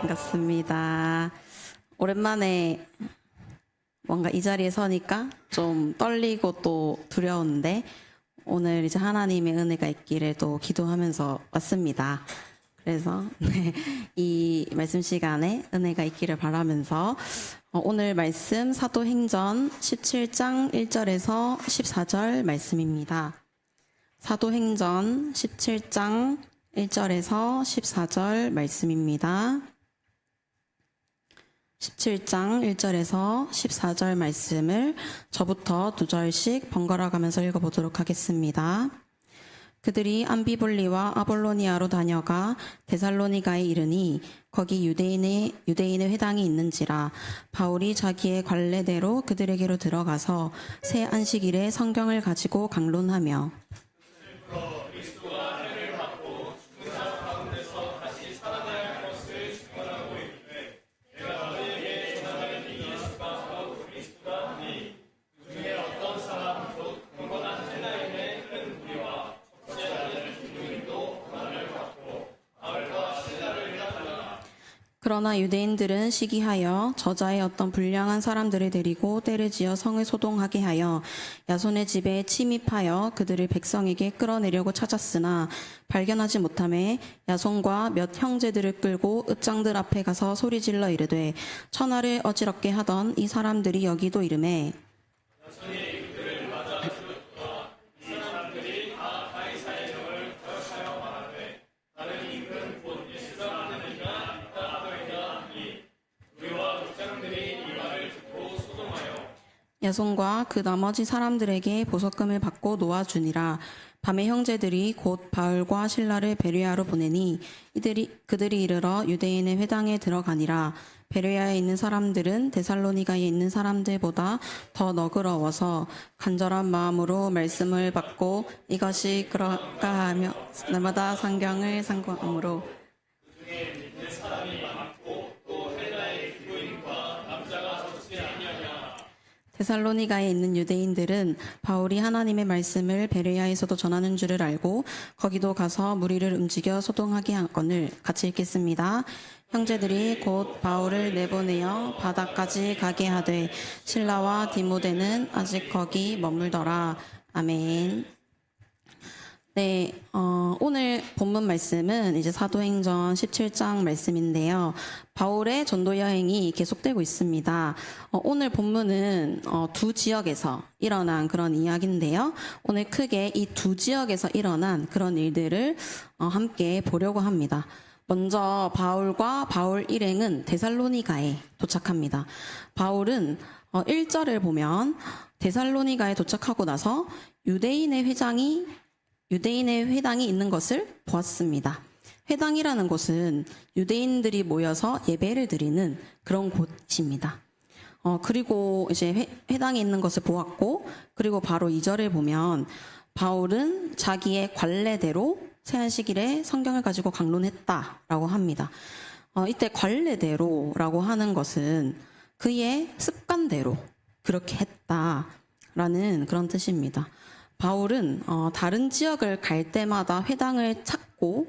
반갑습니다. 오랜만에 뭔가 이 자리에 서니까 좀 떨리고 또 두려운데 오늘 이제 하나님의 은혜가 있기를 또 기도하면서 왔습니다. 그래서 이 말씀 시간에 은혜가 있기를 바라면서 오늘 말씀 사도행전 17장 1절에서 14절 말씀입니다. 사도행전 17장 1절에서 14절 말씀입니다. 17장 1절에서 14절 말씀을 저부터 2절씩 번갈아 가면서 읽어보도록 하겠습니다. 그들이 암비볼리와 아볼로니아로 다녀가 데살로니가에 이르니 거기 유대인의 회당이 있는지라 바울이 자기의 관례대로 그들에게로 들어가서 새 안식일에 성경을 가지고 강론하며 그러나 유대인들은 시기하여 저자의 어떤 불량한 사람들을 데리고 때를 지어 성을 소동하게 하여 야손의 집에 침입하여 그들을 백성에게 끌어내려고 찾았으나 발견하지 못하매 야손과 몇 형제들을 끌고 읍장들 앞에 가서 소리질러 이르되 천하를 어지럽게 하던 이 사람들이 여기도 이르매 야손과 그 나머지 사람들에게 보석금을 받고 놓아주니라. 밤에 형제들이 곧 바울과 실라를 베레아로 보내니 그들이 이르러 유대인의 회당에 들어가니라. 베레아에 있는 사람들은 데살로니가에 있는 사람들보다 더 너그러워서 간절한 마음으로 말씀을 받고 이것이 그럴까 하며 날마다 성경을 상고함으로 데살로니가에 있는 유대인들은 바울이 하나님의 말씀을 베레아에서도 전하는 줄을 알고 거기도 가서 무리를 움직여 소동하게 한 건을 같이 읽겠습니다. 형제들이 곧 바울을 내보내어 바다까지 가게 하되 실라와 디모데는 아직 거기 머물더라. 아멘. 네, 오늘 본문 말씀은 이제 사도행전 17장 말씀인데요. 바울의 전도 여행이 계속되고 있습니다. 오늘 본문은 두 지역에서 일어난 그런 이야기인데요. 오늘 크게 이 두 지역에서 일어난 그런 일들을 함께 보려고 합니다. 먼저 바울과 바울 일행은 데살로니가에 도착합니다. 바울은 1절을 보면 데살로니가에 도착하고 나서 유대인의 회당이 있는 것을 보았습니다. 회당이라는 곳은 유대인들이 모여서 예배를 드리는 그런 곳입니다. 그리고 이제 회당이 있는 것을 보았고, 그리고 바로 2절을 보면 바울은 자기의 관례대로 새안식일에 성경을 가지고 강론했다라고 합니다. 이때 관례대로라고 하는 것은 그의 습관대로 그렇게 했다라는 그런 뜻입니다. 바울은 다른 지역을 갈 때마다 회당을 찾고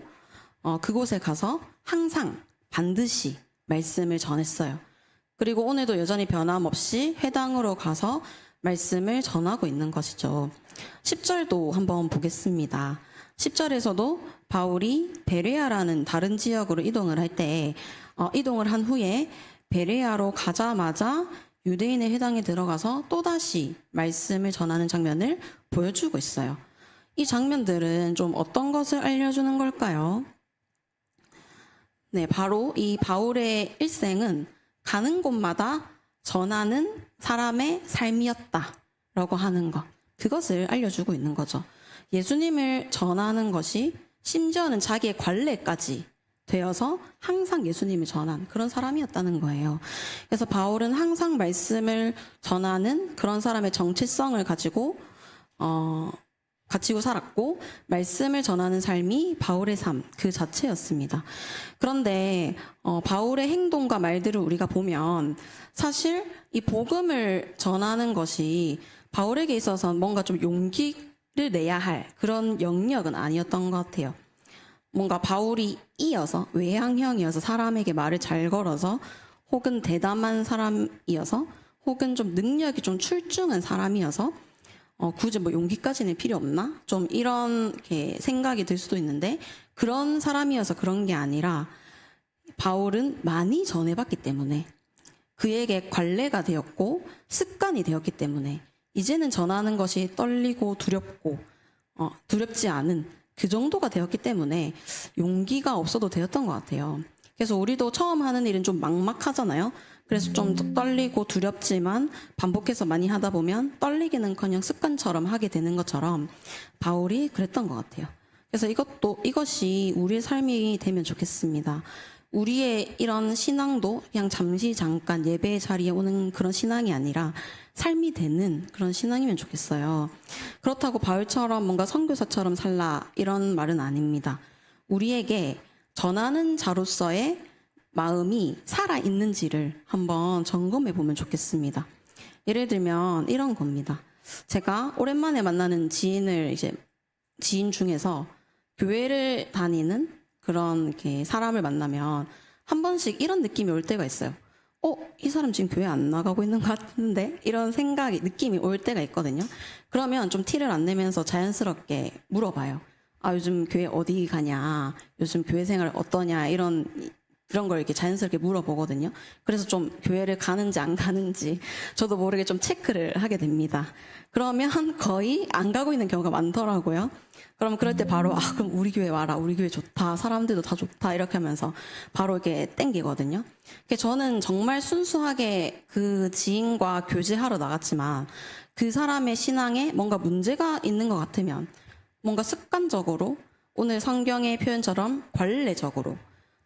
그곳에 가서 항상 반드시 말씀을 전했어요. 그리고 오늘도 여전히 변함없이 회당으로 가서 말씀을 전하고 있는 것이죠. 10절도 한번 보겠습니다. 10절에서도 바울이 베레아라는 다른 지역으로 이동을 할 때 이동을 한 후에 베레아로 가자마자 유대인의 회당에 들어가서 또다시 말씀을 전하는 장면을 보여주고 있어요. 이 장면들은 좀 어떤 것을 알려주는 걸까요? 네, 바로 이 바울의 일생은 가는 곳마다 전하는 사람의 삶이었다라고 하는 것. 그것을 알려주고 있는 거죠. 예수님을 전하는 것이 심지어는 자기의 관례까지 되어서 항상 예수님을 전한 그런 사람이었다는 거예요. 그래서 바울은 항상 말씀을 전하는 그런 사람의 정체성을 가지고 살았고 말씀을 전하는 삶이 바울의 삶 그 자체였습니다. 그런데 바울의 행동과 말들을 우리가 보면 사실 이 복음을 전하는 것이 바울에게 있어서 뭔가 좀 용기를 내야 할 그런 영역은 아니었던 것 같아요. 뭔가 바울이 이어서 외향형이어서 사람에게 말을 잘 걸어서 혹은 대담한 사람이어서 혹은 좀 능력이 좀 출중한 사람이어서 굳이 뭐 용기까지는 필요 없나? 좀 이렇게 생각이 들 수도 있는데 그런 사람이어서 그런 게 아니라 바울은 많이 전해봤기 때문에 그에게 관례가 되었고 습관이 되었기 때문에 이제는 전하는 것이 떨리고 두렵고 두렵지 않은 그 정도가 되었기 때문에 용기가 없어도 되었던 것 같아요. 그래서 우리도 처음 하는 일은 좀 막막하잖아요. 그래서 좀 떨리고 두렵지만 반복해서 많이 하다 보면 떨리기는커녕 습관처럼 하게 되는 것처럼 바울이 그랬던 것 같아요. 그래서 이것이 우리의 삶이 되면 좋겠습니다. 우리의 이런 신앙도 그냥 잠시 잠깐 예배 자리에 오는 그런 신앙이 아니라 삶이 되는 그런 신앙이면 좋겠어요. 그렇다고 바울처럼 뭔가 선교사처럼 살라 이런 말은 아닙니다. 우리에게 전하는 자로서의 마음이 살아있는지를 한번 점검해 보면 좋겠습니다. 예를 들면 이런 겁니다. 제가 오랜만에 만나는 지인 중에서 교회를 다니는 그런 이렇게 사람을 만나면 한 번씩 이런 느낌이 올 때가 있어요. 이 사람 지금 교회 안 나가고 있는 것 같은데? 이런 느낌이 올 때가 있거든요. 그러면 좀 티를 안 내면서 자연스럽게 물어봐요. 요즘 교회 어디 가냐? 요즘 교회 생활 어떠냐? 이런 걸 이렇게 자연스럽게 물어보거든요. 그래서 좀 교회를 가는지 안 가는지 저도 모르게 좀 체크를 하게 됩니다. 그러면 거의 안 가고 있는 경우가 많더라고요. 그럼 그럴 때 바로 그럼 우리 교회 와라. 우리 교회 좋다. 사람들도 다 좋다. 이렇게 하면서 바로 이렇게 땡기거든요. 저는 정말 순수하게 그 지인과 교제하러 나갔지만 그 사람의 신앙에 뭔가 문제가 있는 것 같으면 뭔가 습관적으로 오늘 성경의 표현처럼 관례적으로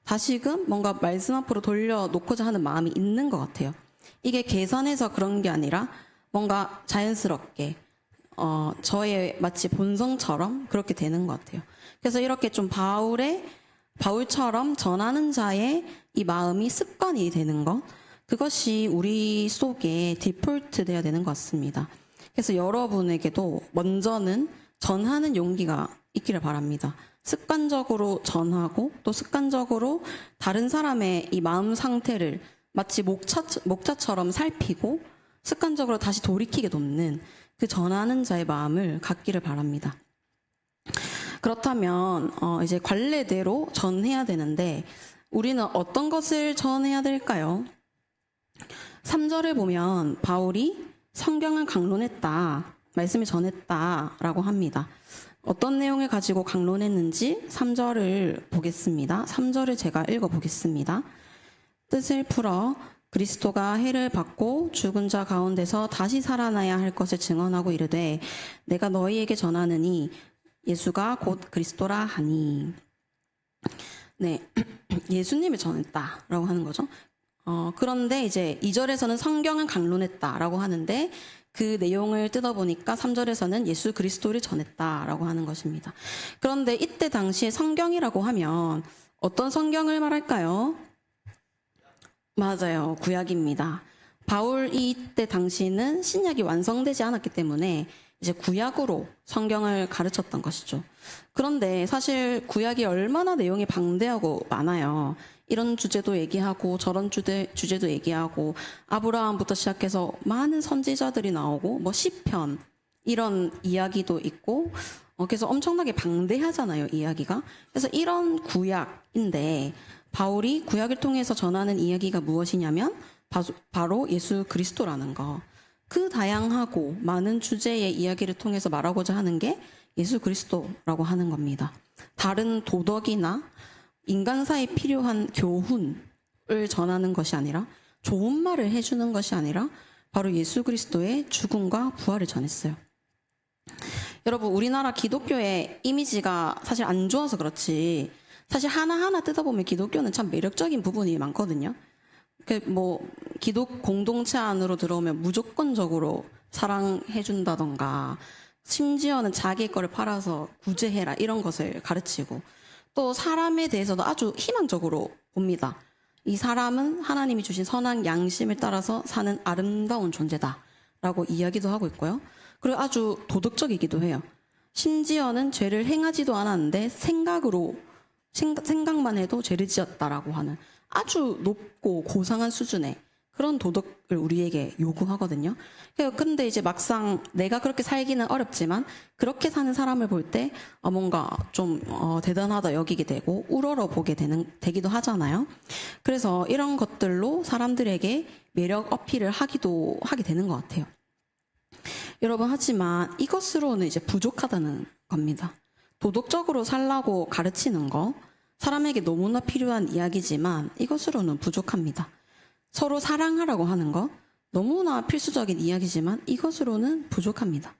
다시금 뭔가 말씀 앞으로 돌려놓고자 하는 마음이 있는 것 같아요. 이게 계산해서 그런 게 아니라 뭔가 자연스럽게 저의 마치 본성처럼 그렇게 되는 것 같아요. 그래서 이렇게 좀 바울처럼 전하는 자의 이 마음이 습관이 되는 것, 그것이 우리 속에 디폴트 돼야 되는 것 같습니다. 그래서 여러분에게도 먼저는 전하는 용기가 있기를 바랍니다. 습관적으로 전하고 또 습관적으로 다른 사람의 이 마음 상태를 마치 목자처럼 살피고 습관적으로 다시 돌이키게 돕는 그 전하는 자의 마음을 갖기를 바랍니다. 그렇다면 이제 관례대로 전해야 되는데 우리는 어떤 것을 전해야 될까요? 3절을 보면 바울이 성경을 강론했다, 말씀을 전했다라고 합니다. 어떤 내용을 가지고 강론했는지 3절을 보겠습니다. 3절을 제가 읽어보겠습니다. 뜻을 풀어 그리스도가 해를 받고 죽은 자 가운데서 다시 살아나야 할 것을 증언하고 이르되 내가 너희에게 전하느니 예수가 곧 그리스도라 하니. 네, 예수님을 전했다라고 하는 거죠. 그런데 이제 2절에서는 성경을 강론했다라고 하는데 그 내용을 뜯어보니까 3절에서는 예수 그리스도를 전했다라고 하는 것입니다. 그런데 이때 당시에 성경이라고 하면 어떤 성경을 말할까요? 맞아요. 구약입니다. 바울 이때 당시는 신약이 완성되지 않았기 때문에 이제 구약으로 성경을 가르쳤던 것이죠. 그런데 사실 구약이 얼마나 내용이 방대하고 많아요. 이런 주제도 얘기하고 저런 주제도 얘기하고 아브라함부터 시작해서 많은 선지자들이 나오고 뭐 시편 이런 이야기도 있고 그래서 엄청나게 방대하잖아요, 이야기가. 그래서 이런 구약인데 바울이 구약을 통해서 전하는 이야기가 무엇이냐면 바로 예수 그리스도라는 거. 그 다양하고 많은 주제의 이야기를 통해서 말하고자 하는 게 예수 그리스도라고 하는 겁니다. 다른 도덕이나 인간사에 필요한 교훈을 전하는 것이 아니라 좋은 말을 해주는 것이 아니라 바로 예수 그리스도의 죽음과 부활을 전했어요. 여러분, 우리나라 기독교의 이미지가 사실 안 좋아서 그렇지 사실 하나하나 뜯어보면 기독교는 참 매력적인 부분이 많거든요. 기독 공동체 안으로 들어오면 무조건적으로 사랑해준다던가 심지어는 자기 거를 팔아서 구제해라 이런 것을 가르치고 또 사람에 대해서도 아주 희망적으로 봅니다. 이 사람은 하나님이 주신 선한 양심을 따라서 사는 아름다운 존재다라고 이야기도 하고 있고요. 그리고 아주 도덕적이기도 해요. 심지어는 죄를 행하지도 않았는데 생각으로 생각만 해도 죄를 지었다라고 하는 아주 높고 고상한 수준의 그런 도덕을 우리에게 요구하거든요. 근데 이제 막상 내가 그렇게 살기는 어렵지만 그렇게 사는 사람을 볼 때 뭔가 좀 대단하다 여기게 되고 우러러 보게 되기도 하잖아요. 그래서 이런 것들로 사람들에게 매력 어필을 하게 되는 것 같아요. 여러분, 하지만 이것으로는 이제 부족하다는 겁니다. 도덕적으로 살라고 가르치는 거 사람에게 너무나 필요한 이야기지만 이것으로는 부족합니다. 서로 사랑하라고 하는 거 너무나 필수적인 이야기지만 이것으로는 부족합니다.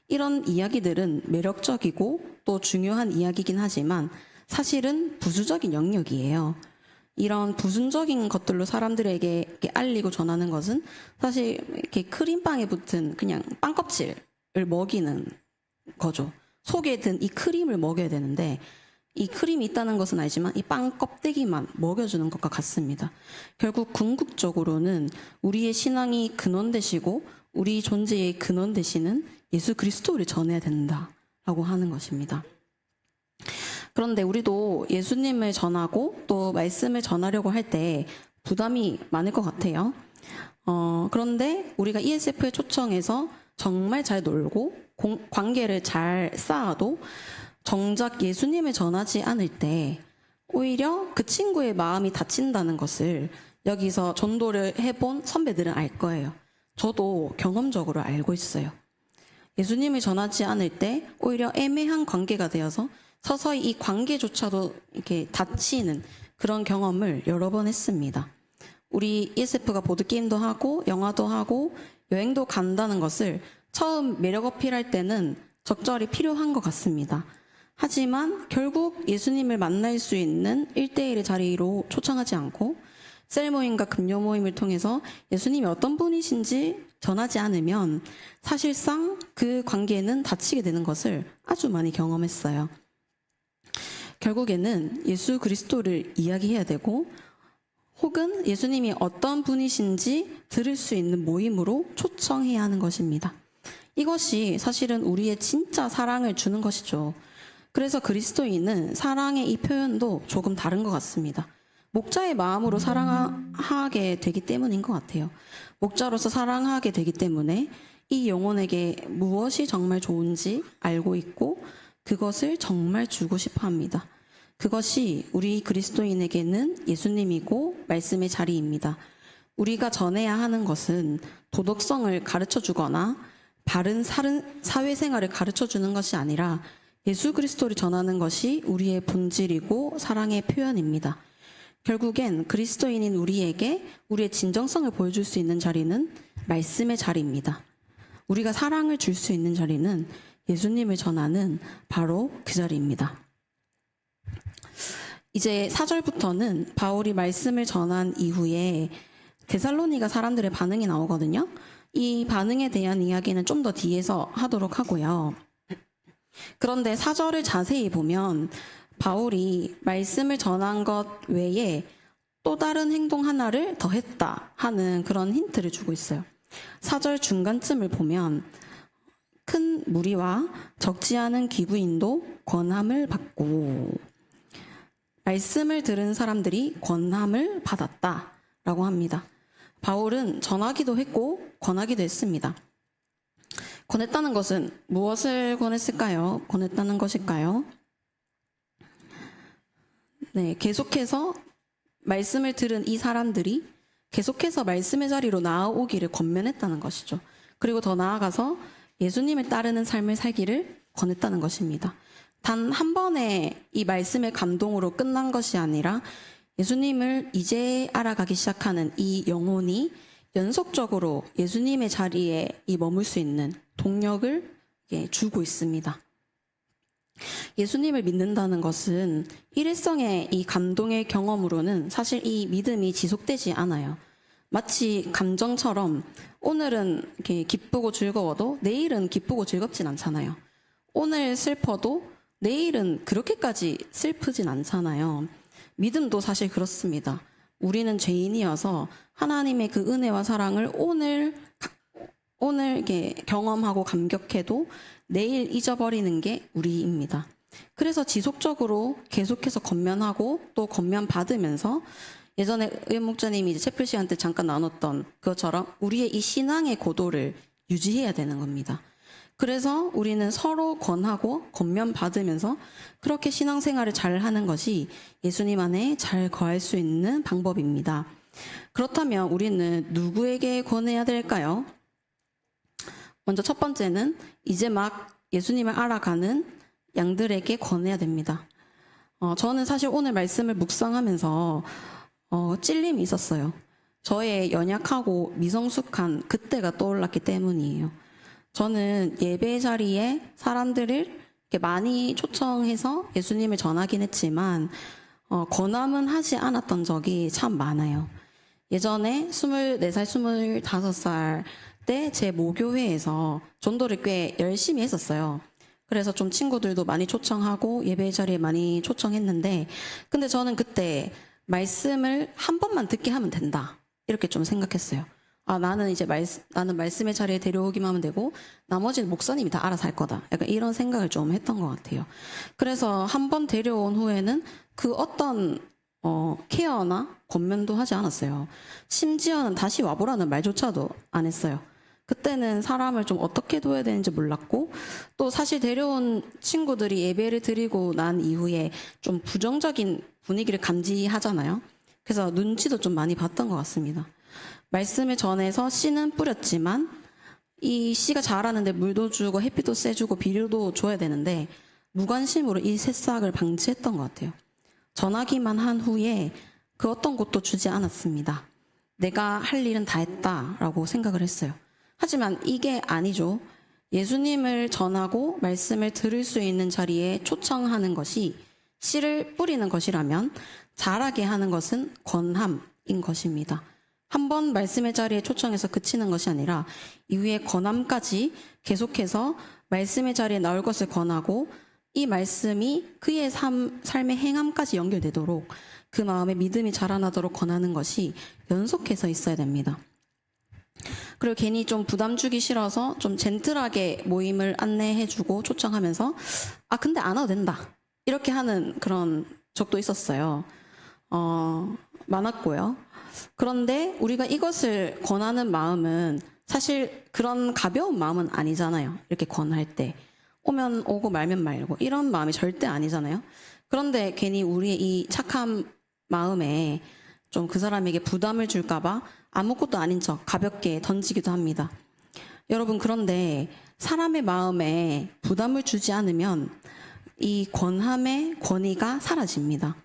이런 이야기들은 매력적이고 또 중요한 이야기긴 하지만 사실은 부수적인 영역이에요. 이런 부수적인 것들로 사람들에게 이렇게 알리고 전하는 것은 사실 이렇게 크림빵에 붙은 그냥 빵껍질을 먹이는 거죠. 속에 든 이 크림을 먹여야 되는데 이 크림이 있다는 것은 알지만 이 빵 껍데기만 먹여주는 것과 같습니다. 결국 궁극적으로는 우리의 신앙이 근원 되시고 우리 존재의 근원 되시는 예수 그리스도를 전해야 된다라고 하는 것입니다. 그런데 우리도 예수님을 전하고 또 말씀을 전하려고 할 때 부담이 많을 것 같아요. 그런데 우리가 ESF에 초청해서 정말 잘 놀고 관계를 잘 쌓아도 정작 예수님을 전하지 않을 때 오히려 그 친구의 마음이 다친다는 것을 여기서 전도를 해본 선배들은 알 거예요. 저도 경험적으로 알고 있어요. 예수님을 전하지 않을 때 오히려 애매한 관계가 되어서 서서히 이 관계조차도 이렇게 다치는 그런 경험을 여러 번 했습니다. 우리 ESF가 보드게임도 하고 영화도 하고 여행도 간다는 것을 처음 매력 어필할 때는 적절히 필요한 것 같습니다. 하지만 결국 예수님을 만날 수 있는 1대1의 자리로 초청하지 않고 셀 모임과 금요 모임을 통해서 예수님이 어떤 분이신지 전하지 않으면 사실상 그 관계는 다치게 되는 것을 아주 많이 경험했어요. 결국에는 예수 그리스도를 이야기해야 되고 혹은 예수님이 어떤 분이신지 들을 수 있는 모임으로 초청해야 하는 것입니다. 이것이 사실은 우리의 진짜 사랑을 주는 것이죠. 그래서 그리스도인은 사랑의 이 표현도 조금 다른 것 같습니다. 목자의 마음으로 사랑하게 되기 때문인 것 같아요. 목자로서 사랑하게 되기 때문에 이 영혼에게 무엇이 정말 좋은지 알고 있고 그것을 정말 주고 싶어 합니다. 그것이 우리 그리스도인에게는 예수님이고 말씀의 자리입니다. 우리가 전해야 하는 것은 도덕성을 가르쳐 주거나 바른 사회생활을 가르쳐 주는 것이 아니라 예수 그리스도를 전하는 것이 우리의 본질이고 사랑의 표현입니다. 결국엔 그리스도인인 우리에게 우리의 진정성을 보여줄 수 있는 자리는 말씀의 자리입니다. 우리가 사랑을 줄 수 있는 자리는 예수님을 전하는 바로 그 자리입니다. 이제 4절부터는 바울이 말씀을 전한 이후에 데살로니가 사람들의 반응이 나오거든요. 이 반응에 대한 이야기는 좀 더 뒤에서 하도록 하고요. 그런데 4절을 자세히 보면 바울이 말씀을 전한 것 외에 또 다른 행동 하나를 더 했다 하는 그런 힌트를 주고 있어요. 4절 중간쯤을 보면 큰 무리와 적지 않은 기부인도 권함을 받고 말씀을 들은 사람들이 권함을 받았다라고 합니다. 바울은 전하기도 했고 권하기도 했습니다. 권했다는 것은 무엇을 권했을까요? 권했다는 것일까요? 네, 계속해서 말씀을 들은 이 사람들이 계속해서 말씀의 자리로 나아오기를 권면했다는 것이죠. 그리고 더 나아가서 예수님을 따르는 삶을 살기를 권했다는 것입니다. 단 한 번의 이 말씀의 감동으로 끝난 것이 아니라 예수님을 이제 알아가기 시작하는 이 영혼이 연속적으로 예수님의 자리에 머물 수 있는 동력을 주고 있습니다. 예수님을 믿는다는 것은 일회성의 이 감동의 경험으로는 사실 이 믿음이 지속되지 않아요. 마치 감정처럼 오늘은 이렇게 기쁘고 즐거워도 내일은 기쁘고 즐겁진 않잖아요. 오늘 슬퍼도 내일은 그렇게까지 슬프진 않잖아요. 믿음도 사실 그렇습니다. 우리는 죄인이어서 하나님의 그 은혜와 사랑을 오늘 이렇게 경험하고 감격해도 내일 잊어버리는 게 우리입니다. 그래서 지속적으로 계속해서 건면하고 또 건면 받으면서 예전에 의원 목자님이 이제 채플 시간 때 잠깐 나눴던 그것처럼 우리의 이 신앙의 고도를 유지해야 되는 겁니다. 그래서 우리는 서로 권하고 건면 받으면서 그렇게 신앙생활을 잘 하는 것이 예수님 안에 잘 거할 수 있는 방법입니다. 그렇다면 우리는 누구에게 권해야 될까요? 먼저 첫 번째는 이제 막 예수님을 알아가는 양들에게 권해야 됩니다. 저는 사실 오늘 말씀을 묵상하면서 찔림이 있었어요. 저의 연약하고 미성숙한 그때가 떠올랐기 때문이에요. 저는 예배 자리에 사람들을 이렇게 많이 초청해서 예수님을 전하긴 했지만 권함은 하지 않았던 적이 참 많아요. 예전에 24살, 25살 때 제 모교회에서 전도를 꽤 열심히 했었어요. 그래서 좀 친구들도 많이 초청하고 예배 자리에 많이 초청했는데 근데 저는 그때 말씀을 한 번만 듣게 하면 된다. 이렇게 좀 생각했어요. 나는 이제 나는 말씀의 자리에 데려오기만 하면 되고 나머지는 목사님이 다 알아서 할 거다. 약간 이런 생각을 좀 했던 것 같아요. 그래서 한 번 데려온 후에는 그 어떤 케어나 권면도 하지 않았어요. 심지어는 다시 와보라는 말조차도 안 했어요. 그때는 사람을 좀 어떻게 둬야 되는지 몰랐고 또 사실 데려온 친구들이 예배를 드리고 난 이후에 좀 부정적인 분위기를 감지하잖아요. 그래서 눈치도 좀 많이 봤던 것 같습니다. 말씀을 전해서 씨는 뿌렸지만 이 씨가 자라는데 물도 주고 햇빛도 쐬주고 비료도 줘야 되는데 무관심으로 이 새싹을 방치했던 것 같아요. 전하기만 한 후에 그 어떤 것도 주지 않았습니다. 내가 할 일은 다 했다라고 생각을 했어요. 하지만 이게 아니죠. 예수님을 전하고 말씀을 들을 수 있는 자리에 초청하는 것이 씨를 뿌리는 것이라면 자라게 하는 것은 권함인 것입니다. 한 번 말씀의 자리에 초청해서 그치는 것이 아니라 이후에 권함까지 계속해서 말씀의 자리에 나올 것을 권하고 이 말씀이 그의 삶의 행함까지 연결되도록 그 마음에 믿음이 자라나도록 권하는 것이 연속해서 있어야 됩니다. 그리고 괜히 좀 부담 주기 싫어서 좀 젠틀하게 모임을 안내해주고 초청하면서 근데 안 와도 된다 이렇게 하는 그런 적도 있었어요. 많았고요. 그런데 우리가 이것을 권하는 마음은 사실 그런 가벼운 마음은 아니잖아요. 이렇게 권할 때 오면 오고 말면 말고 이런 마음이 절대 아니잖아요. 그런데 괜히 우리의 이 착한 마음에 좀 그 사람에게 부담을 줄까봐 아무것도 아닌 척 가볍게 던지기도 합니다. 여러분 그런데 사람의 마음에 부담을 주지 않으면 이 권함의 권위가 사라집니다.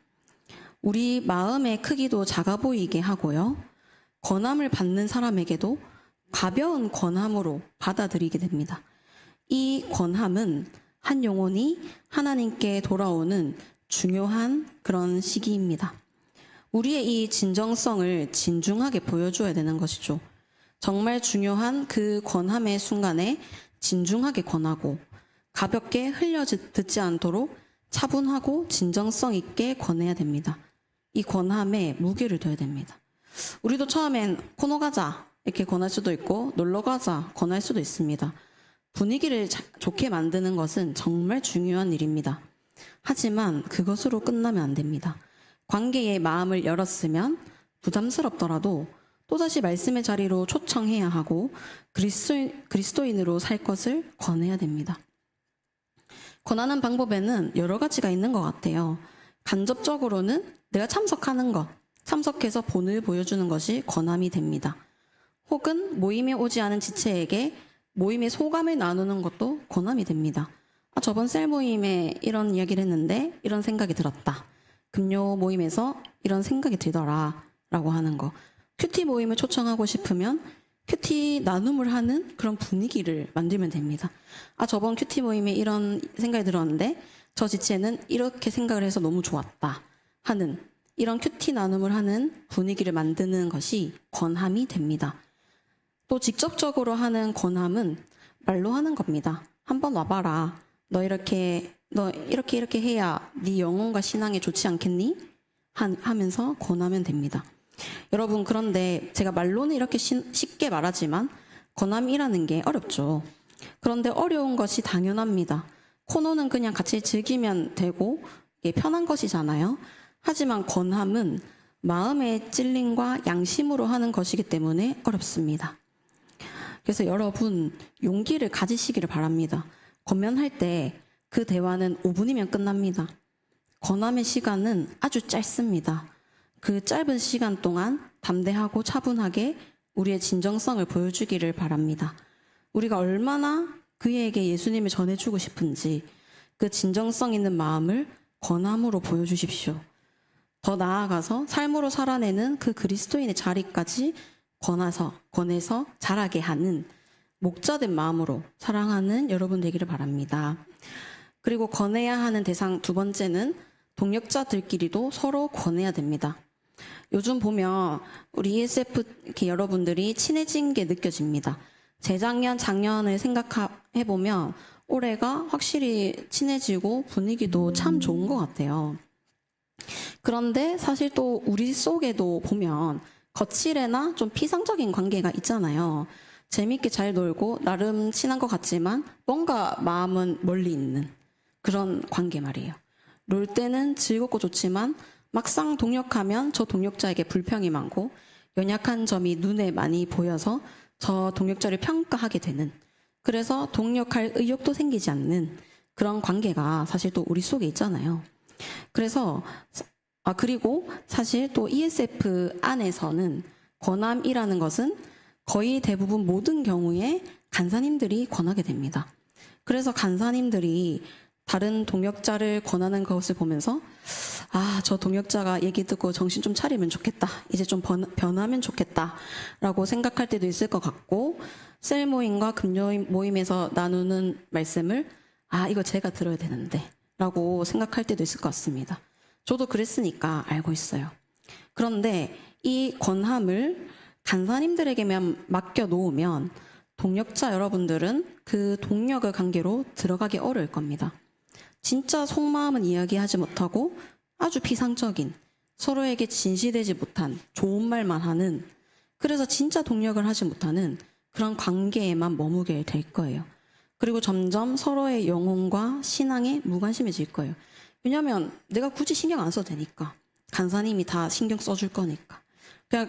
우리 마음의 크기도 작아 보이게 하고요. 권함을 받는 사람에게도 가벼운 권함으로 받아들이게 됩니다. 이 권함은 한 영혼이 하나님께 돌아오는 중요한 그런 시기입니다. 우리의 이 진정성을 진중하게 보여줘야 되는 것이죠. 정말 중요한 그 권함의 순간에 진중하게 권하고 가볍게 흘려듣지 않도록 차분하고 진정성 있게 권해야 됩니다. 이 권함에 무게를 둬야 됩니다. 우리도 처음엔 코노 가자 이렇게 권할 수도 있고 놀러 가자 권할 수도 있습니다. 분위기를 좋게 만드는 것은 정말 중요한 일입니다. 하지만 그것으로 끝나면 안 됩니다. 관계의 마음을 열었으면 부담스럽더라도 또다시 말씀의 자리로 초청해야 하고 그리스도인으로 살 것을 권해야 됩니다. 권하는 방법에는 여러 가지가 있는 것 같아요. 간접적으로는 내가 참석하는 것, 참석해서 본을 보여주는 것이 권함이 됩니다. 혹은 모임에 오지 않은 지체에게 모임의 소감을 나누는 것도 권함이 됩니다. 저번 셀 모임에 이런 이야기를 했는데 이런 생각이 들었다. 금요 모임에서 이런 생각이 들더라 라고 하는 거. 큐티 모임을 초청하고 싶으면 큐티 나눔을 하는 그런 분위기를 만들면 됩니다. 저번 큐티 모임에 이런 생각이 들었는데 저 지체는 이렇게 생각을 해서 너무 좋았다 하는 이런 큐티 나눔을 하는 분위기를 만드는 것이 권함이 됩니다. 또 직접적으로 하는 권함은 말로 하는 겁니다. 한번 와봐라. 너 이렇게 해야 네 영혼과 신앙에 좋지 않겠니? 하면서 권하면 됩니다. 여러분 그런데 제가 말로는 이렇게 쉽게 말하지만 권함이라는 게 어렵죠. 그런데 어려운 것이 당연합니다. 코노는 그냥 같이 즐기면 되고 이게 편한 것이잖아요. 하지만 권함은 마음의 찔림과 양심으로 하는 것이기 때문에 어렵습니다. 그래서 여러분 용기를 가지시기를 바랍니다. 권면할 때 그 대화는 5분이면 끝납니다. 권함의 시간은 아주 짧습니다. 그 짧은 시간 동안 담대하고 차분하게 우리의 진정성을 보여주기를 바랍니다. 우리가 얼마나 그에게 예수님을 전해주고 싶은지 그 진정성 있는 마음을 권함으로 보여주십시오. 더 나아가서 삶으로 살아내는 그 그리스도인의 자리까지 권해서 자라게 하는 목자된 마음으로 사랑하는 여러분 되기를 바랍니다. 그리고 권해야 하는 대상 두 번째는 동역자들끼리도 서로 권해야 됩니다. 요즘 보면 우리 ESF 여러분들이 친해진 게 느껴집니다. 재작년, 작년을 생각해보면 올해가 확실히 친해지고 분위기도 참 좋은 것 같아요. 그런데 사실 또 우리 속에도 보면 거칠애나 좀 피상적인 관계가 있잖아요. 재밌게 잘 놀고 나름 친한 것 같지만 뭔가 마음은 멀리 있는 그런 관계 말이에요. 놀 때는 즐겁고 좋지만 막상 동역하면 저 동역자에게 불평이 많고 연약한 점이 눈에 많이 보여서 저 동역자를 평가하게 되는, 그래서 동역할 의욕도 생기지 않는 그런 관계가 사실 또 우리 속에 있잖아요. 그래서 그리고 사실 또 ESF 안에서는 권함이라는 것은 거의 대부분 모든 경우에 간사님들이 권하게 됩니다. 그래서 간사님들이 다른 동역자를 권하는 것을 보면서 저 동역자가 얘기 듣고 정신 좀 차리면 좋겠다. 이제 좀 변하면 좋겠다. 라고 생각할 때도 있을 것 같고, 셀 모임과 금요 모임에서 나누는 말씀을 이거 제가 들어야 되는데 라고 생각할 때도 있을 것 같습니다. 저도 그랬으니까 알고 있어요. 그런데 이 권함을 간사님들에게만 맡겨놓으면 동역자 여러분들은 그 동역의 관계로 들어가기 어려울 겁니다. 진짜 속마음은 이야기하지 못하고 아주 피상적인, 서로에게 진실되지 못한 좋은 말만 하는, 그래서 진짜 동역을 하지 못하는 그런 관계에만 머무게 될 거예요. 그리고 점점 서로의 영혼과 신앙에 무관심해질 거예요. 왜냐하면 내가 굳이 신경 안 써도 되니까. 간사님이 다 신경 써줄 거니까.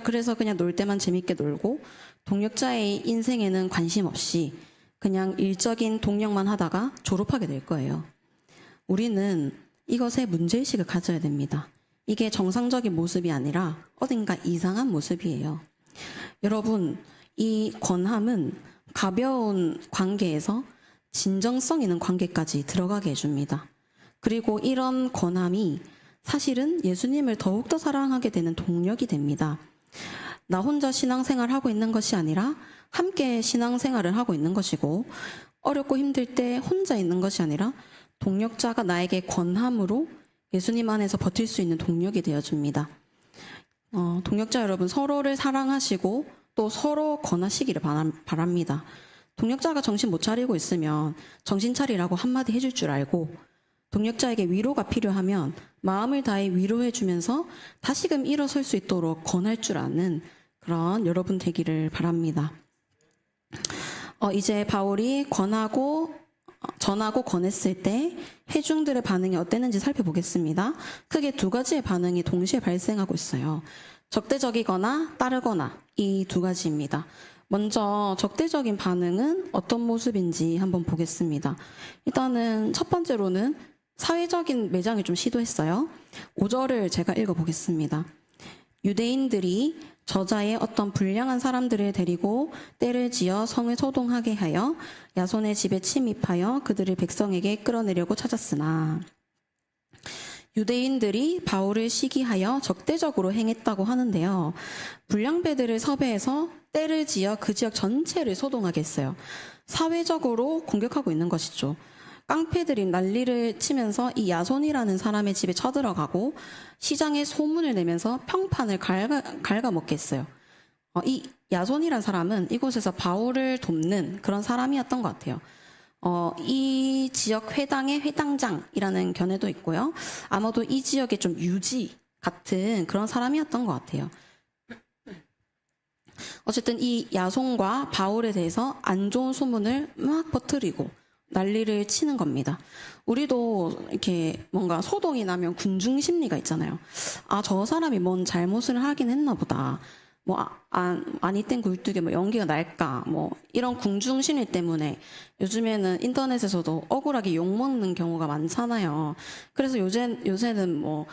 그래서 그냥 놀 때만 재밌게 놀고 동역자의 인생에는 관심 없이 그냥 일적인 동역만 하다가 졸업하게 될 거예요. 우리는 이것에 문제의식을 가져야 됩니다. 이게 정상적인 모습이 아니라 어딘가 이상한 모습이에요. 여러분, 이 권함은 가벼운 관계에서 진정성 있는 관계까지 들어가게 해줍니다. 그리고 이런 권함이 사실은 예수님을 더욱더 사랑하게 되는 동력이 됩니다. 나 혼자 신앙생활을 하고 있는 것이 아니라 함께 신앙생활을 하고 있는 것이고, 어렵고 힘들 때 혼자 있는 것이 아니라 동역자가 나에게 권함으로 예수님 안에서 버틸 수 있는 동력이 되어줍니다. 동역자 여러분, 서로를 사랑하시고 또 서로 권하시기를 바랍니다. 동역자가 정신 못 차리고 있으면 정신 차리라고 한마디 해줄 줄 알고, 동역자에게 위로가 필요하면 마음을 다해 위로해주면서 다시금 일어설 수 있도록 권할 줄 아는 그런 여러분 되기를 바랍니다. 이제 바울이 전하고 권했을 때 회중들의 반응이 어땠는지 살펴보겠습니다. 크게 두 가지의 반응이 동시에 발생하고 있어요. 적대적이거나 따르거나, 이 두 가지입니다. 먼저 적대적인 반응은 어떤 모습인지 한번 보겠습니다. 일단은 첫 번째로는 사회적인 매장을 좀 시도했어요. 5절을 제가 읽어보겠습니다. 유대인들이 저자의 어떤 불량한 사람들을 데리고 떼를 지어 성을 소동하게 하여 야손의 집에 침입하여 그들을 백성에게 끌어내려고 찾았으나, 유대인들이 바울을 시기하여 적대적으로 행했다고 하는데요. 불량배들을 섭외해서 떼를 지어 그 지역 전체를 소동하게 했어요. 사회적으로 공격하고 있는 것이죠. 깡패들이 난리를 치면서 이 야손이라는 사람의 집에 쳐들어가고 시장에 소문을 내면서 평판을 갉아먹게 했어요. 이 야손이라는 사람은 이곳에서 바울을 돕는 그런 사람이었던 것 같아요. 이 지역 회당의 회당장이라는 견해도 있고요. 아마도 이 지역의 좀 유지 같은 그런 사람이었던 것 같아요. 어쨌든 이 야손과 바울에 대해서 안 좋은 소문을 막 퍼뜨리고 난리를 치는 겁니다. 우리도 이렇게 뭔가 소동이 나면 군중 심리가 있잖아요. 아, 저 사람이 뭔 잘못을 하긴 했나 보다. 뭐, 아니 땐 굴뚝에 뭐 연기가 날까. 뭐, 이런 군중 심리 때문에 요즘에는 인터넷에서도 억울하게 욕먹는 경우가 많잖아요. 그래서 요새는 뭐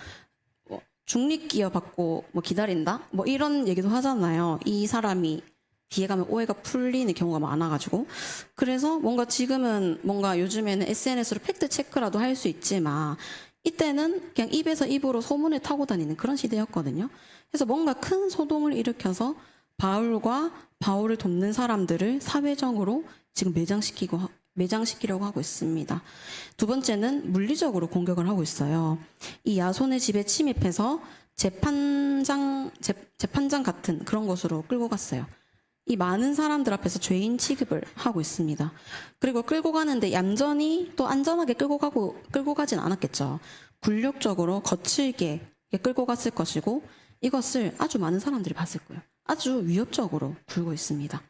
중립기어 받고 뭐 기다린다? 뭐 이런 얘기도 하잖아요. 이 사람이 뒤에 가면 오해가 풀리는 경우가 많아가지고. 그래서 뭔가 지금은 뭔가 요즘에는 SNS로 팩트 체크라도 할 수 있지만 이때는 그냥 입에서 입으로 소문을 타고 다니는 그런 시대였거든요. 그래서 뭔가 큰 소동을 일으켜서 바울과 바울을 돕는 사람들을 사회적으로 지금 매장시키려고 하고 있습니다. 두 번째는 물리적으로 공격을 하고 있어요. 이 야손의 집에 침입해서 재판장 같은 그런 곳으로 끌고 갔어요. 이 많은 사람들 앞에서 죄인 취급을 하고 있습니다. 그리고 끌고 가는데 얌전히 또 안전하게 끌고 가진 않았겠죠. 굴욕적으로 거칠게 끌고 갔을 것이고 이것을 아주 많은 사람들이 봤을 거예요. 아주 위협적으로 굴고 있습니다.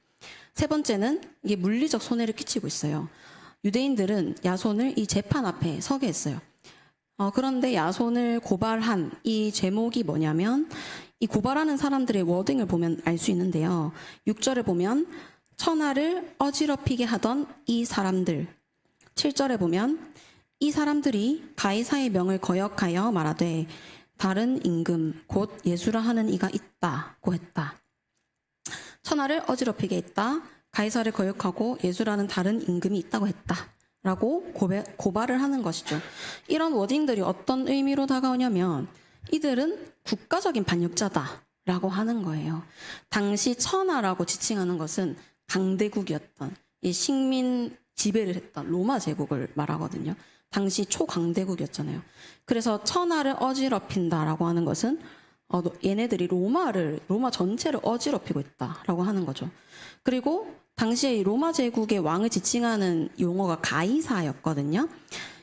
세 번째는 이게 물리적 손해를 끼치고 있어요. 유대인들은 야손을 이 재판 앞에 서게 했어요. 그런데 야손을 고발한 이 제목이 뭐냐면 이 고발하는 사람들의 워딩을 보면 알 수 있는데요. 6절에 보면 천하를 어지럽히게 하던 이 사람들. 7절에 보면 이 사람들이 가이사의 명을 거역하여 말하되 다른 임금 곧 예수라 하는 이가 있다고 했다. 천하를 어지럽히게 했다. 가이사를 거역하고 예수라는 다른 임금이 있다고 했다. 라고 고발을 하는 것이죠. 이런 워딩들이 어떤 의미로 다가오냐면 이들은 국가적인 반역자다라고 하는 거예요. 당시 천하라고 지칭하는 것은 강대국이었던 이 식민 지배를 했던 로마 제국을 말하거든요. 당시 초강대국이었잖아요. 그래서 천하를 어지럽힌다라고 하는 것은 얘네들이 로마 전체를 어지럽히고 있다라고 하는 거죠. 그리고 당시에 이 로마 제국의 왕을 지칭하는 용어가 가이사였거든요.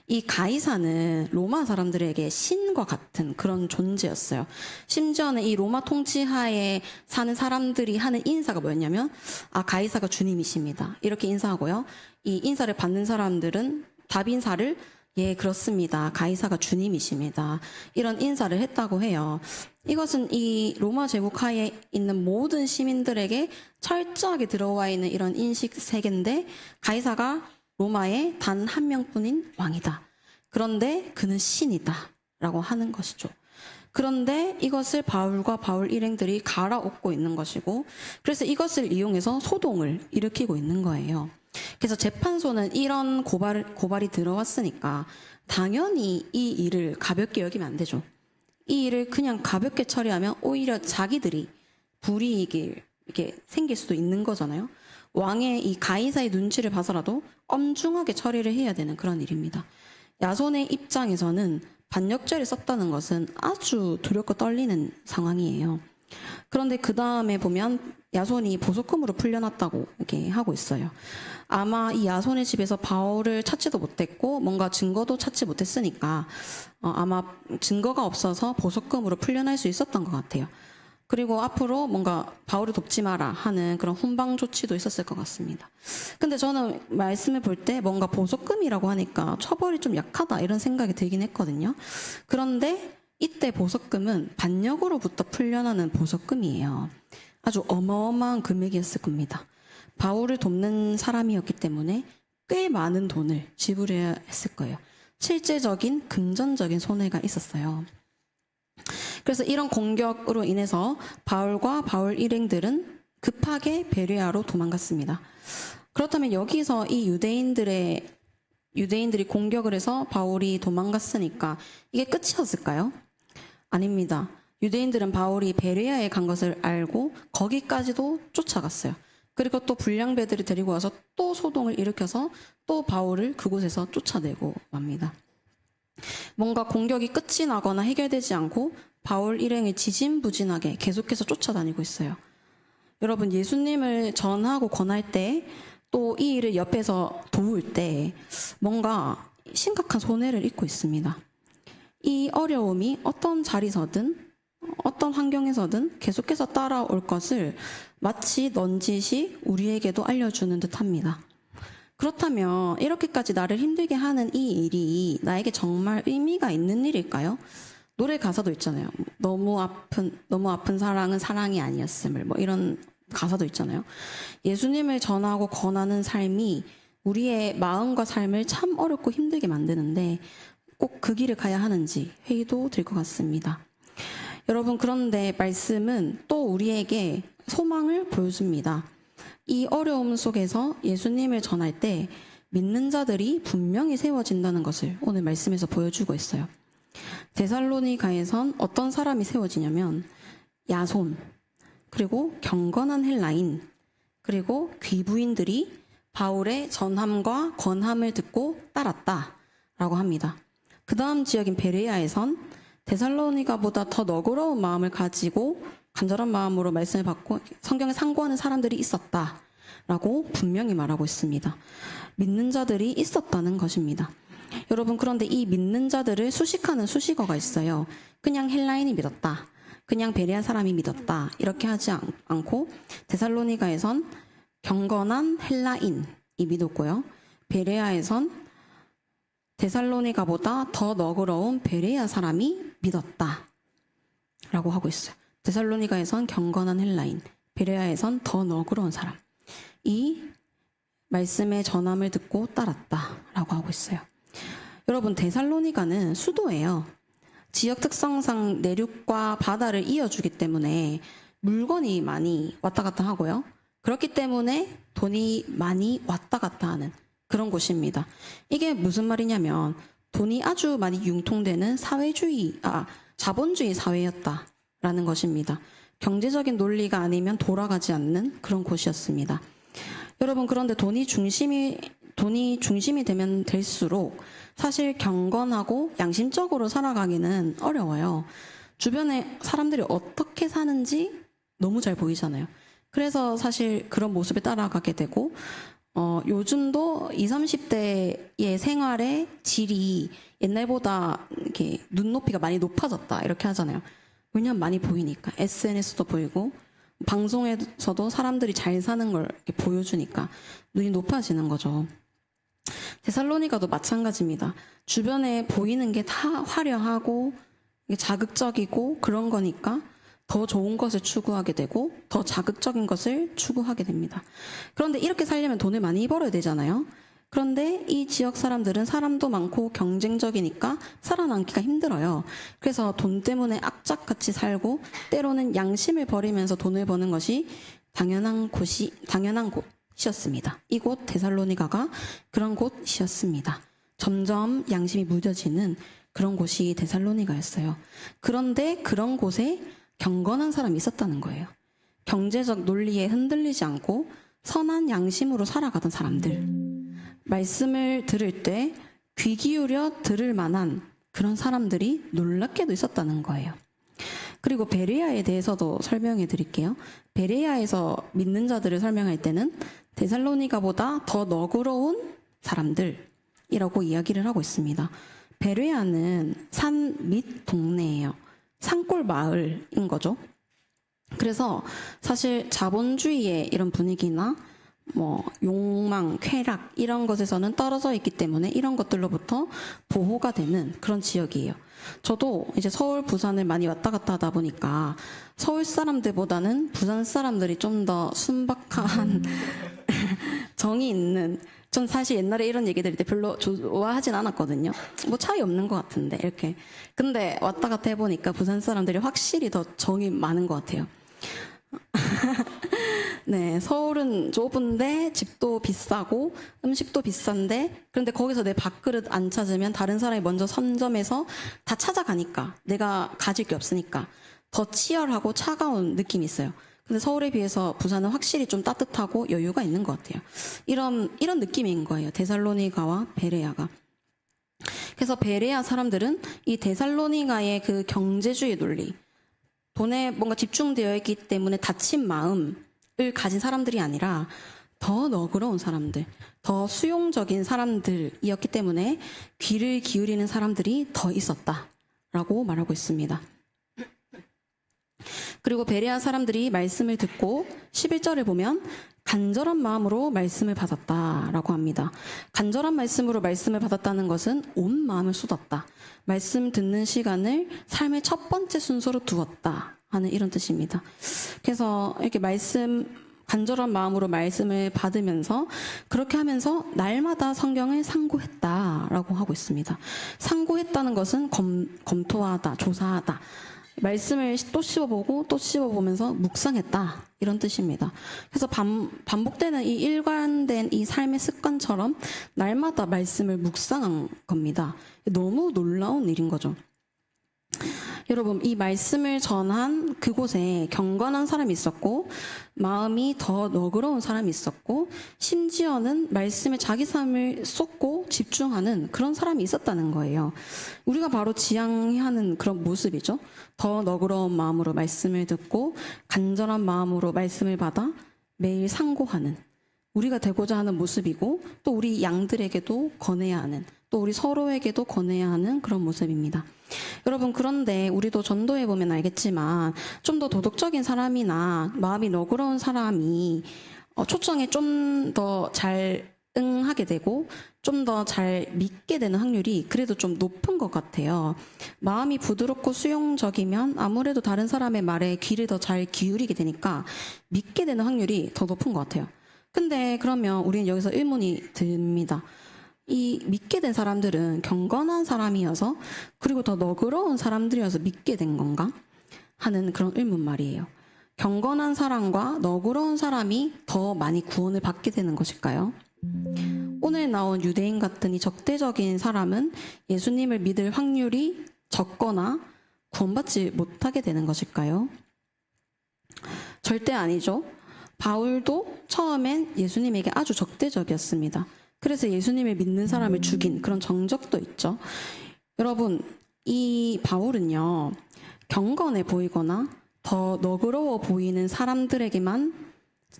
이 가이사는 로마 사람들에게 신과 같은 그런 존재였어요. 심지어는 이 로마 통치하에 사는 사람들이 하는 인사가 뭐였냐면 가이사가 주님이십니다. 이렇게 인사하고요. 이 인사를 받는 사람들은 답인사를 예, 그렇습니다. 가이사가 주님이십니다. 이런 인사를 했다고 해요. 이것은 이 로마 제국 하에 있는 모든 시민들에게 철저하게 들어와 있는 이런 인식 세계인데 가이사가 로마의 단 한 명뿐인 왕이다. 그런데 그는 신이다. 라고 하는 것이죠. 그런데 이것을 바울과 바울 일행들이 갈아엎고 있는 것이고 그래서 이것을 이용해서 소동을 일으키고 있는 거예요. 그래서 재판소는 이런 고발이 들어왔으니까 당연히 이 일을 가볍게 여기면 안 되죠. 이 일을 그냥 가볍게 처리하면 오히려 자기들이 불이익이 이렇게 생길 수도 있는 거잖아요. 왕의 이 가이사의 눈치를 봐서라도 엄중하게 처리를 해야 되는 그런 일입니다. 야손의 입장에서는 반역죄를 썼다는 것은 아주 두렵고 떨리는 상황이에요. 그런데 그 다음에 보면 야손이 보석금으로 풀려났다고 이렇게 하고 있어요. 아마 이 야손의 집에서 바울을 찾지도 못했고 뭔가 증거도 찾지 못했으니까 아마 증거가 없어서 보석금으로 풀려날 수 있었던 것 같아요. 그리고 앞으로 뭔가 바울을 돕지 마라 하는 그런 훈방 조치도 있었을 것 같습니다. 근데 저는 말씀을 볼 때 뭔가 보석금이라고 하니까 처벌이 좀 약하다 이런 생각이 들긴 했거든요. 그런데 이때 보석금은 반역으로부터 풀려나는 보석금이에요. 아주 어마어마한 금액이었을 겁니다. 바울을 돕는 사람이었기 때문에 꽤 많은 돈을 지불해야 했을 거예요. 실제적인 금전적인 손해가 있었어요. 그래서 이런 공격으로 인해서 바울과 바울 일행들은 급하게 베레아로 도망갔습니다. 그렇다면 여기서 이 유대인들이 공격을 해서 바울이 도망갔으니까 이게 끝이었을까요? 아닙니다. 유대인들은 바울이 베레아에 간 것을 알고 거기까지도 쫓아갔어요. 그리고 또 불량배들이 데리고 와서 또 소동을 일으켜서 또 바울을 그곳에서 쫓아내고 맙니다. 뭔가 공격이 끝이 나거나 해결되지 않고 바울 일행이 지진부진하게 계속해서 쫓아다니고 있어요. 여러분, 예수님을 전하고 권할 때 또 이 일을 옆에서 도울 때 뭔가 심각한 손해를 입고 있습니다. 이 어려움이 어떤 자리서든 어떤 환경에서든 계속해서 따라올 것을 마치 넌지시 우리에게도 알려주는 듯합니다. 그렇다면 이렇게까지 나를 힘들게 하는 이 일이 나에게 정말 의미가 있는 일일까요? 노래 가사도 있잖아요. 너무 아픈 사랑은 사랑이 아니었음을, 뭐 이런 가사도 있잖아요. 예수님을 전하고 권하는 삶이 우리의 마음과 삶을 참 어렵고 힘들게 만드는데 꼭 그 길을 가야 하는지 회의도 들 것 같습니다. 여러분, 그런데 말씀은 또 우리에게 소망을 보여줍니다. 이 어려움 속에서 예수님을 전할 때 믿는 자들이 분명히 세워진다는 것을 오늘 말씀에서 보여주고 있어요. 데살로니가에선 어떤 사람이 세워지냐면 야손, 그리고 경건한 헬라인, 그리고 귀부인들이 바울의 전함과 권함을 듣고 따랐다라고 합니다. 그 다음 지역인 베레아에선 데살로니가보다 더 너그러운 마음을 가지고 간절한 마음으로 말씀을 받고 성경에 상고하는 사람들이 있었다라고 분명히 말하고 있습니다. 믿는 자들이 있었다는 것입니다. 여러분, 그런데 이 믿는 자들을 수식하는 수식어가 있어요. 그냥 헬라인이 믿었다, 그냥 베레아 사람이 믿었다, 이렇게 하지 않고 데살로니가에선 경건한 헬라인이 믿었고요. 베레아에선 데살로니가보다 더 너그러운 베레아 사람이 믿었다라고 하고 있어요. 데살로니가에선 경건한 헬라인, 베레아에선 더 너그러운 사람. 이 말씀의 전함을 듣고 따랐다라고 하고 있어요. 여러분, 데살로니가는 수도예요. 지역 특성상 내륙과 바다를 이어주기 때문에 물건이 많이 왔다 갔다 하고요. 그렇기 때문에 돈이 많이 왔다 갔다 하는 그런 곳입니다. 이게 무슨 말이냐면 돈이 아주 많이 융통되는 자본주의 사회였다라는 것입니다. 경제적인 논리가 아니면 돌아가지 않는 그런 곳이었습니다. 여러분, 그런데 돈이 중심이 되면 될수록 사실 경건하고 양심적으로 살아가기는 어려워요. 주변에 사람들이 어떻게 사는지 너무 잘 보이잖아요. 그래서 사실 그런 모습에 따라가게 되고, 요즘도 20, 30대의 생활의 질이 옛날보다 이렇게 눈높이가 많이 높아졌다, 이렇게 하잖아요. 왜냐면 많이 보이니까. SNS도 보이고, 방송에서도 사람들이 잘 사는 걸 이렇게 보여주니까 눈이 높아지는 거죠. 데살로니가도 마찬가지입니다. 주변에 보이는 게 다 화려하고 자극적이고 그런 거니까 더 좋은 것을 추구하게 되고 더 자극적인 것을 추구하게 됩니다. 그런데 이렇게 살려면 돈을 많이 벌어야 되잖아요. 그런데 이 지역 사람들은 사람도 많고 경쟁적이니까 살아남기가 힘들어요. 그래서 돈 때문에 악착같이 살고 때로는 양심을 버리면서 돈을 버는 것이 당연한 곳이었습니다. 이곳 데살로니가가 그런 곳이었습니다. 점점 양심이 무뎌지는 그런 곳이 데살로니가였어요. 그런데 그런 곳에 경건한 사람이 있었다는 거예요. 경제적 논리에 흔들리지 않고 선한 양심으로 살아가던 사람들. 말씀을 들을 때 귀 기울여 들을 만한 그런 사람들이 놀랍게도 있었다는 거예요. 그리고 베레아에 대해서도 설명해 드릴게요. 베레아에서 믿는 자들을 설명할 때는 데살로니가보다 더 너그러운 사람들이라고 이야기를 하고 있습니다. 베레아는 산 밑 동네예요. 산골 마을인 거죠. 그래서 사실 자본주의의 이런 분위기나 뭐 욕망, 쾌락 이런 것에서는 떨어져 있기 때문에 이런 것들로부터 보호가 되는 그런 지역이에요. 저도 이제 서울, 부산을 많이 왔다 갔다 하다 보니까 서울 사람들보다는 부산 사람들이 좀 더 순박한 정이 있는, 전 사실 옛날에 이런 얘기 들을 때 별로 좋아하진 않았거든요. 뭐 차이 없는 것 같은데 이렇게. 근데 왔다 갔다 해보니까 부산 사람들이 확실히 더 정이 많은 것 같아요. 네, 서울은 좁은데 집도 비싸고 음식도 비싼데, 그런데 거기서 내 밥그릇 안 찾으면 다른 사람이 먼저 선점해서 다 찾아가니까, 내가 가질 게 없으니까 더 치열하고 차가운 느낌이 있어요. 근데 서울에 비해서 부산은 확실히 좀 따뜻하고 여유가 있는 것 같아요. 이런 느낌인 거예요. 데살로니가와 베레아가. 그래서 베레아 사람들은 이 데살로니가의 그 경제주의 논리, 돈에 뭔가 집중되어 있기 때문에 다친 마음을 가진 사람들이 아니라 더 너그러운 사람들, 더 수용적인 사람들이었기 때문에 귀를 기울이는 사람들이 더 있었다라고 말하고 있습니다. 그리고 베레아 사람들이 말씀을 듣고 11절에 보면 간절한 마음으로 말씀을 받았다라고 합니다. 간절한 말씀으로 말씀을 받았다는 것은 온 마음을 쏟았다. 말씀 듣는 시간을 삶의 첫 번째 순서로 두었다 하는 이런 뜻입니다. 그래서 이렇게 간절한 마음으로 말씀을 받으면서 그렇게 하면서 날마다 성경을 상고했다라고 하고 있습니다. 상고했다는 것은 검토하다, 조사하다. 말씀을 또 씹어보고 또 씹어보면서 묵상했다 이런 뜻입니다. 그래서 반복되는 이 일관된 이 삶의 습관처럼 날마다 말씀을 묵상한 겁니다. 너무 놀라운 일인 거죠. 여러분, 이 말씀을 전한 그곳에 경건한 사람이 있었고 마음이 더 너그러운 사람이 있었고 심지어는 말씀에 자기 삶을 쏟고 집중하는 그런 사람이 있었다는 거예요. 우리가 바로 지향하는 그런 모습이죠. 더 너그러운 마음으로 말씀을 듣고 간절한 마음으로 말씀을 받아 매일 상고하는 우리가 되고자 하는 모습이고 또 우리 양들에게도 권해야 하는 또 우리 서로에게도 권해야 하는 그런 모습입니다. 여러분, 그런데 우리도 전도해 보면 알겠지만 좀 더 도덕적인 사람이나 마음이 너그러운 사람이 초청에 좀 더 잘 응하게 되고 좀 더 잘 믿게 되는 확률이 그래도 좀 높은 것 같아요. 마음이 부드럽고 수용적이면 아무래도 다른 사람의 말에 귀를 더 잘 기울이게 되니까 믿게 되는 확률이 더 높은 것 같아요. 근데 그러면 우리는 여기서 의문이 듭니다. 이 믿게 된 사람들은 경건한 사람이어서 그리고 더 너그러운 사람들이어서 믿게 된 건가? 하는 그런 의문 말이에요. 경건한 사람과 너그러운 사람이 더 많이 구원을 받게 되는 것일까요? 오늘 나온 유대인 같은 이 적대적인 사람은 예수님을 믿을 확률이 적거나 구원받지 못하게 되는 것일까요? 절대 아니죠. 바울도 처음엔 예수님에게 아주 적대적이었습니다. 그래서 예수님을 믿는 사람을 죽인 그런 정적도 있죠. 여러분, 이 바울은요, 경건해 보이거나 더 너그러워 보이는 사람들에게만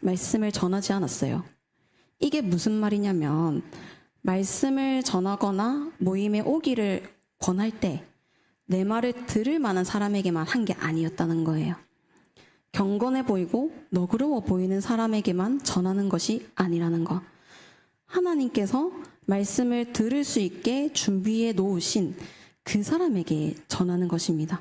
말씀을 전하지 않았어요. 이게 무슨 말이냐면, 말씀을 전하거나 모임에 오기를 권할 때 내 말을 들을 만한 사람에게만 한 게 아니었다는 거예요. 경건해 보이고 너그러워 보이는 사람에게만 전하는 것이 아니라는 거. 하나님께서 말씀을 들을 수 있게 준비해 놓으신 그 사람에게 전하는 것입니다.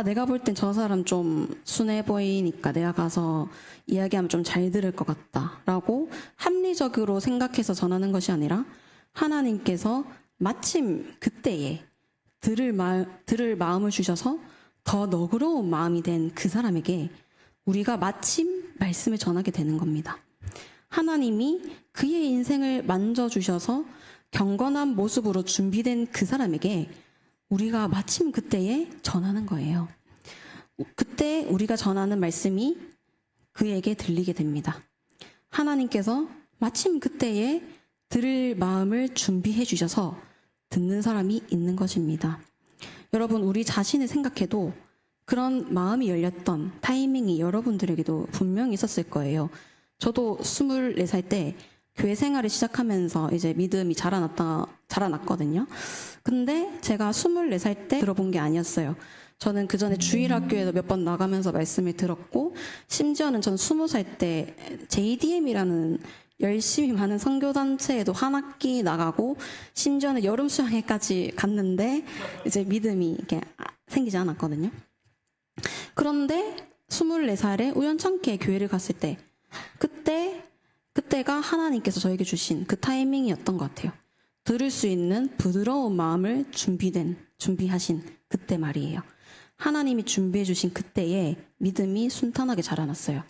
내가 볼 땐 저 사람 좀 순해 보이니까 내가 가서 이야기하면 좀 잘 들을 것 같다라고 합리적으로 생각해서 전하는 것이 아니라 하나님께서 마침 그때에 들을 마음을 주셔서 더 너그러운 마음이 된 그 사람에게 우리가 마침 말씀을 전하게 되는 겁니다. 하나님이 그의 인생을 만져주셔서 경건한 모습으로 준비된 그 사람에게 우리가 마침 그때에 전하는 거예요. 그때 우리가 전하는 말씀이 그에게 들리게 됩니다. 하나님께서 마침 그때에 들을 마음을 준비해 주셔서 듣는 사람이 있는 것입니다. 여러분, 우리 자신을 생각해도 그런 마음이 열렸던 타이밍이 여러분들에게도 분명히 있었을 거예요. 저도 24살 때 교회 생활을 시작하면서 이제 믿음이 자라났거든요. 근데 제가 24살 때 들어본 게 아니었어요. 저는 그 전에 주일학교에도 몇 번 나가면서 말씀을 들었고, 심지어는 전 20살 때 JDM이라는 열심히 많은 선교단체에도 한 학기 나가고, 심지어는 여름 수양회까지 갔는데, 이제 믿음이 이렇게 생기지 않았거든요. 그런데 24살에 우연찮게 교회를 갔을 때, 그때가 하나님께서 저에게 주신 그 타이밍이었던 것 같아요. 들을 수 있는 부드러운 마음을 준비하신 그때 말이에요. 하나님이 준비해 주신 그때에 믿음이 순탄하게 자라났어요.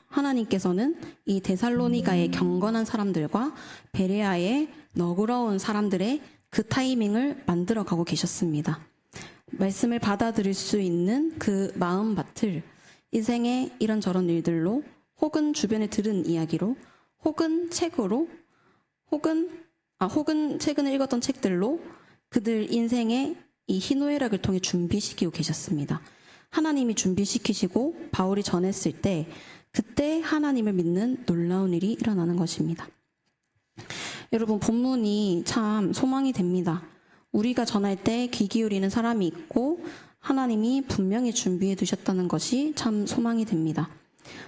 하나님께서는 이 데살로니가의 경건한 사람들과 베레아의 너그러운 사람들의 그 타이밍을 만들어가고 계셨습니다. 말씀을 받아들일 수 있는 그 마음밭을 인생의 이런저런 일들로, 혹은 주변에 들은 이야기로, 혹은 책으로, 혹은 최근에 읽었던 책들로 그들 인생의 이 희노애락을 통해 준비시키고 계셨습니다. 하나님이 준비시키시고 바울이 전했을 때 그때 하나님을 믿는 놀라운 일이 일어나는 것입니다. 여러분, 본문이 참 소망이 됩니다. 우리가 전할 때 귀 기울이는 사람이 있고 하나님이 분명히 준비해 두셨다는 것이 참 소망이 됩니다.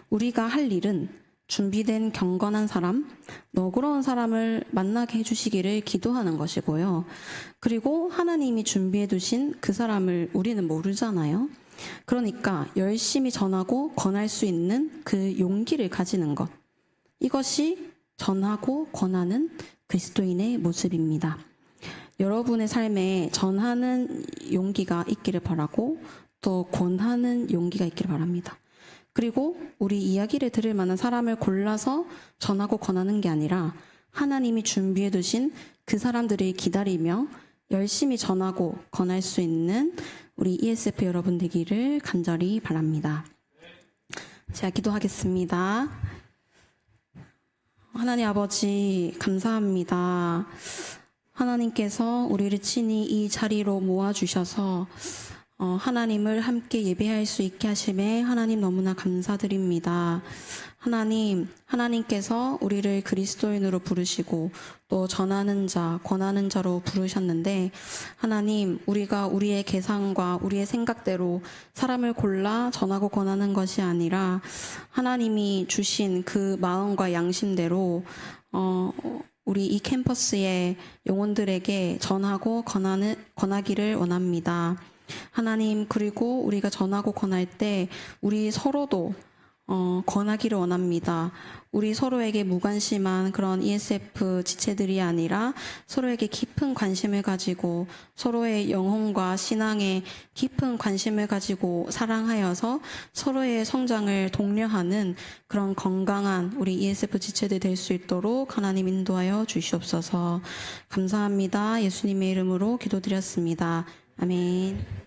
우리가 할 일은 준비된 경건한 사람, 너그러운 사람을 만나게 해주시기를 기도하는 것이고요. 그리고 하나님이 준비해 두신 그 사람을 우리는 모르잖아요. 그러니까 열심히 전하고 권할 수 있는 그 용기를 가지는 것. 이것이 전하고 권하는 그리스도인의 모습입니다. 여러분의 삶에 전하는 용기가 있기를 바라고 또 권하는 용기가 있기를 바랍니다. 그리고 우리 이야기를 들을 만한 사람을 골라서 전하고 권하는 게 아니라 하나님이 준비해 두신 그 사람들을 기다리며 열심히 전하고 권할 수 있는 우리 ESF 여러분 되기를 간절히 바랍니다. 제가 기도하겠습니다. 하나님 아버지 감사합니다. 하나님께서 우리를 친히 이 자리로 모아주셔서 하나님을 함께 예배할 수 있게 하심에 하나님 너무나 감사드립니다. 하나님께서 우리를 그리스도인으로 부르시고 또 전하는 자, 권하는 자로 부르셨는데 하나님, 우리가 우리의 계산과 우리의 생각대로 사람을 골라 전하고 권하는 것이 아니라 하나님이 주신 그 마음과 양심대로 우리 이 캠퍼스의 영혼들에게 전하고 권하기를 원합니다. 하나님, 그리고 우리가 전하고 권할 때 우리 서로도 권하기를 원합니다. 우리 서로에게 무관심한 그런 ESF 지체들이 아니라 서로에게 깊은 관심을 가지고 서로의 영혼과 신앙에 깊은 관심을 가지고 사랑하여서 서로의 성장을 독려하는 그런 건강한 우리 ESF 지체들 될 수 있도록 하나님 인도하여 주시옵소서. 감사합니다. 예수님의 이름으로 기도드렸습니다. 아멘.